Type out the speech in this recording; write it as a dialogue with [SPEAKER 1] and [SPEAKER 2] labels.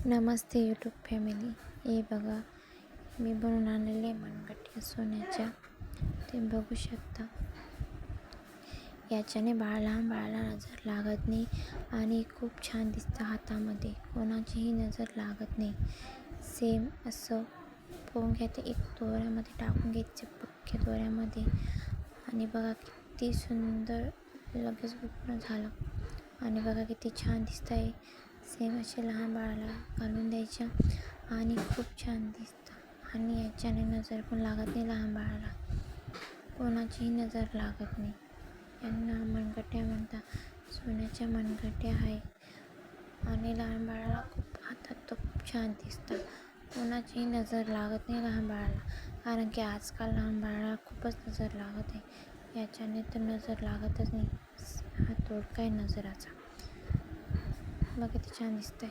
[SPEAKER 1] नमस्ते YouTube family. हे बघा, मी बनवून आणलेले मनगट्ट्या सोन्याच्या. ते बघू शकता. याच्याने लहान बाळाला नजर लागत नाही आणि खूप छान दिसतं हातामध्ये. कोणाचीही नजर लागत नाही. सेम असं पोहून घ्यायचं, एक दोऱ्यामध्ये टाकून घ्यायचं, पक्क्या दोऱ्यामध्ये. आणि बघा किती सुंदर लगेच पूर्ण झालं. आणि बघा किती छान दिसत आहे. सेम असे लहान बाळाला घालून द्यायच्या आणि खूप छान दिसतं. आणि याच्याने नजर पण लागत नाही लहान बाळाला. कोणाचीही नजर लागत नाही. यांना मनगट्ट्या म्हणतात. सोन्याच्या मनगट्ट्या आहे आणि लहान बाळाला खूप हातात तो खूप छान दिसतं. कोणाचीही नजर लागत नाही लहान बाळाला, कारण की आजकाल लहान बाळाला खूपच नजर लागत आहे. याच्याने तर नजर लागतच नाही. हा तोडका आहे नजराचा. बघा किती छान दिसतंय.